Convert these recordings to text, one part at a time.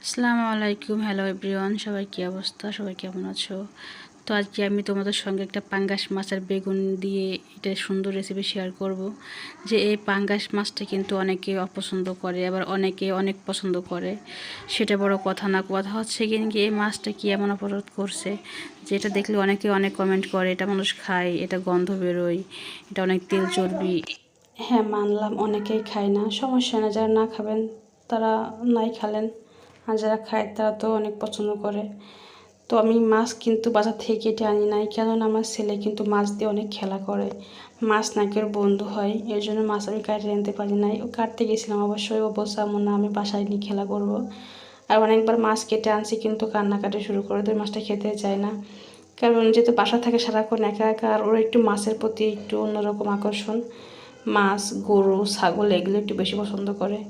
আসসালামু আলাইকুম। Hello everyone, সবাই কী অবস্থা, সবাই কেমন আছো? তো আজকে আমি তোমাদের সঙ্গে একটা পাঙ্গাস মাছ আর বেগুন দিয়ে এটা সুন্দর রেসিপি শেয়ার করব। যে এই পাঙ্গাস মাছটা কিন্তু অনেকে অপছন্দ করে, আবার অনেকে অনেক পছন্দ করে, সেটা বড় কথা না। কথা হচ্ছে কিন্তু এই মাছটা কি এমন অপরাধ করছে যে এটা দেখলে অনেকে অনেক কমেন্ট করে এটা মানুষ খায়, এটা গন্ধ বেরোয়, এটা অনেক তেল চর্বি। হ্যাঁ, মানলাম অনেকেই খায় না, সমস্যা না, যারা না খাবেন তারা নাই খালেন, আর যারা খায় তারা তো অনেক পছন্দ করে। তো আমি মাছ কিন্তু বাজার থেকে কেটে আনি নাই, কেননা আমার ছেলে কিন্তু মাছ দিয়ে অনেক খেলা করে, মাছ নাকি ওর বন্ধু হয়, এর জন্য মাছ আমি কাটে আনতে পারি নাই। ও কাটতে গেছিলাম অবশ্যই, ও বলছে এমন না আমি বাসায় নিয়ে খেলা করব। আর অনেকবার মাছ কেটে আনছি কিন্তু কান্নাকাটি শুরু করে দেয়, মাছটা খেতে চায় না। কারণ যেহেতু বাসা থাকে সারাক্ষণ একা একা, আর ওর একটু মাছের প্রতি একটু অন্যরকম আকর্ষণ, মাছ, গরু, ছাগল এগুলো একটু বেশি পছন্দ করে।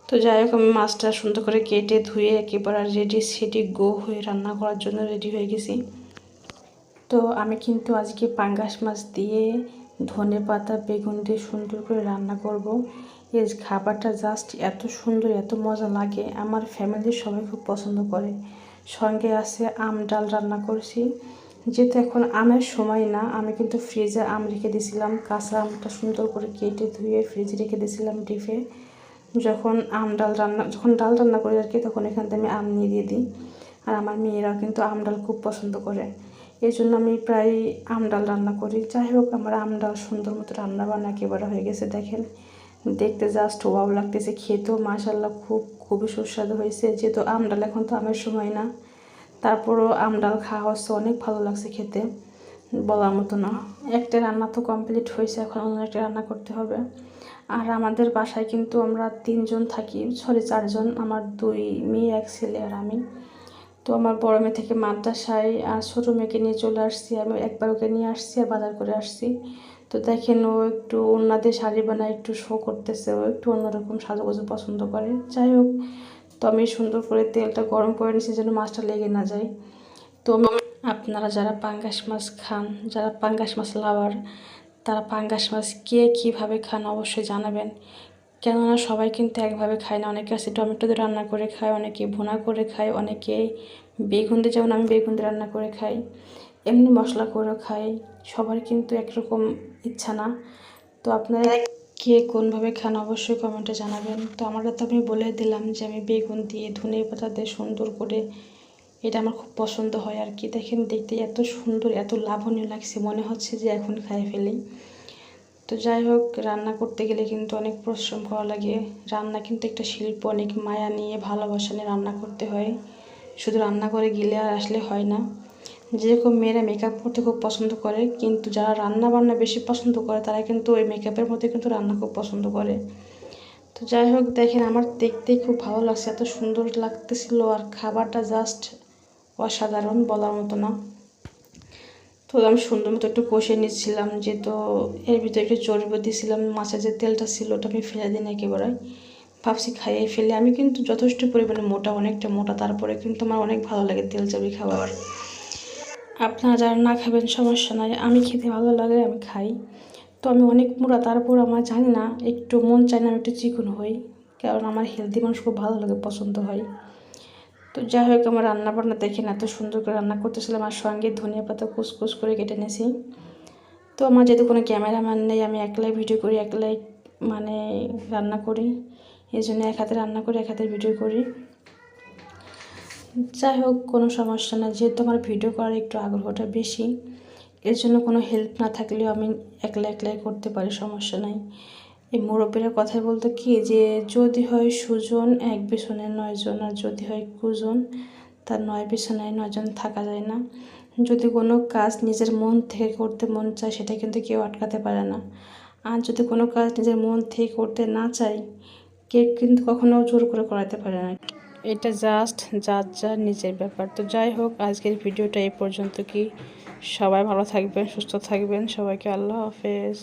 তো যাই হোক, আমি মাছটা সুন্দর করে কেটে ধুয়ে একেবারে রেডি সেটি গো হয়ে রান্না করার জন্য রেডি হয়ে গেছি। তো আমি কিন্তু আজকে পাঙ্গাস মাছ দিয়ে ধনে পাতা বেগুন দিয়ে সুন্দর করে রান্না করব। এই খাবারটা জাস্ট এত সুন্দর, এত মজা লাগে, আমার ফ্যামিলির সবাই খুব পছন্দ করে। সঙ্গে আছে আম ডাল রান্না করছি। যেহেতু এখন আমের সময় না, আমি কিন্তু ফ্রিজে আম রেখে দিয়েছিলাম, কাঁচা আমটা সুন্দর করে কেটে ধুয়ে ফ্রিজে রেখে দিয়েছিলাম ডিপে। যখন ডাল রান্না করি আর কি, তখন এখান থেকে আমি আম নিয়ে দিয়ে দিই। আর আমার মেয়েরাও কিন্তু আম ডাল খুব পছন্দ করে, এই জন্য আমি প্রায় আম ডাল রান্না করি। যাই হোক, আমার আম ডাল সুন্দর মতো রান্না বান্না একেবারে হয়ে গেছে। দেখেন, দেখতে জাস্ট ওয়াও লাগতেছে, খেতেও মাশাআল্লাহ খুবই সুস্বাদু হয়েছে। যেহেতু আম ডাল এখন তো আমের সময় না, তারপরও আম ডাল খাওয়া হচ্ছে, অনেক ভালো লাগছে খেতে, বলার মতো না। একটা রান্না তো কমপ্লিট হয়েছে, এখন অন্য একটা রান্না করতে হবে। আর আমাদের বাসায় কিন্তু আমরা 3 জন থাকি, 4 জন, আমার 2 মেয়ে, 1 ছেলে আর আমি। তো আমার বড় মেয়ে থেকে মাদ্রাসায়, আর ছোটো মেয়েকে নিয়ে চলে আসছি। আমি একবার ওকে নিয়ে আসছি আর বাজার করে আসছি। তো দেখেন, ও একটু ওনাদের শাড়ি বানায় একটু শো করতেছে, ও একটু অন্যরকম সাজুগুজু পছন্দ করে। যাই হোক, তো আমি সুন্দর করে তেলটা গরম করে নিচ্ছি যেন মাছটা লেগে না যায়। তো আপনারা যারা পাঙ্গাস মাছ খান, যারা পাঙ্গাস মাছ লাভার, তারা পাঙ্গাস মাছ কে কীভাবে খান অবশ্যই জানাবেন। কেননা সবাই কিন্তু একভাবে খায় না, অনেকে আছে টমেটো দিয়ে রান্না করে খায়, অনেকে ভুনা করে খায়, অনেকে বেগুন দিয়ে, যেমন আমি বেগুন দিয়ে রান্না করে খাই, এমনি মশলা করেও খাই। সবার কিন্তু একরকম ইচ্ছা না। তো আপনারা কে কোনভাবে খান অবশ্যই কমেন্টে জানাবেন। তো আমারটা তো আমি বলে দিলাম যে আমি বেগুন দিয়ে ধনে পাতা দিয়ে সুন্দর করে, এটা আমার খুব পছন্দ হয় আর কি। দেখেন, দেখতে এত সুন্দর, এত লাভনীয় লাগছে, মনে হচ্ছে যে এখন খাই ফেলি। তো যাই হোক, রান্না করতে গেলে কিন্তু অনেক পরিশ্রম করা লাগে। রান্না কিন্তু একটা শিল্প, অনেক মায়া নিয়ে, ভালোবাসা নিয়ে রান্না করতে হয়। শুধু রান্না করে গেলে আর আসলে হয় না। যেরকম মেয়েরা মেকআপ করতে খুব পছন্দ করে, কিন্তু যারা রান্না বান্না বেশি পছন্দ করে তারা কিন্তু ওই মেকআপের মধ্যে কিন্তু রান্না খুব পছন্দ করে। তো যাই হোক, দেখেন আমার দেখতেই খুব ভালো লাগছে, এত সুন্দর লাগতেছিল, আর খাবারটা জাস্ট অসাধারণ, বলার মতো না। তো আমি সুন্দর মতো একটু কষে নিচ্ছিলাম, যেহেতু এর ভিতরে একটু চর্বি দিয়েছিলাম, মাছের যে তেলটা ছিল ওটা আমি ফেলে দিই না একেবারে, ভাবছি খাইয়ে ফেলে। আমি কিন্তু যথেষ্ট পরিমাণে মোটা, অনেকটা মোটা, তারপরে কিন্তু আমার অনেক ভালো লাগে তেল চর্বি খাবার। আপনারা যারা না খাবেন সমস্যা নাই, আমি খেতে ভালো লাগে, আমি খাই। তো আমি অনেক মোটা, তারপর আমার জানি না একটু মন চায় না আমি একটু চিকন হই, কারণ আমার হেলদি মানুষ খুব ভালো লাগে, পছন্দ হয়। তো যাই হোক, আমার রান্না বান্না দেখেন এত সুন্দর করে রান্না করতেছিলাম, আর সঙ্গে ধনিয়া পাতা কুচকুচ করে কেটে নিয়েছি। তো আমার যেহেতু কোনো ক্যামেরাম্যান নেই, আমি একলাই ভিডিও করি, একলাই মানে রান্না করি, এই জন্য এক হাতে রান্না করি, এক হাতে ভিডিও করি। যাই হোক, কোনো সমস্যা না, যেহেতু আমার ভিডিও করার একটু আগ্রহটা বেশি, এর জন্য কোনো হেল্প না থাকলেও আমি একলাই করতে পারি, সমস্যা নাই। এই মুরব্বীরা কথাই বলতো কি, যে যদি হয় সুজন এক বিছানায় 9 জন, আর যদি হয় কুজন তার 9 বিছানায় 9 জন থাকা যায় না। যদি কোনো কাজ নিজের মন থেকে করতে মন চায়, সেটা কিন্তু কেউ আটকাতে পারে না। আর যদি কোনো কাজ নিজের মন থেকে করতে না চাই, কেউ কিন্তু কখনো জোর করে করাতে পারে না। এটা জাস্ট যার যার নিজের ব্যাপার। তো যাই হোক, আজকের ভিডিওটা এই পর্যন্ত। কি সবাই ভালো থাকবেন, সুস্থ থাকবেন, সবাইকে আল্লাহ হাফেজ।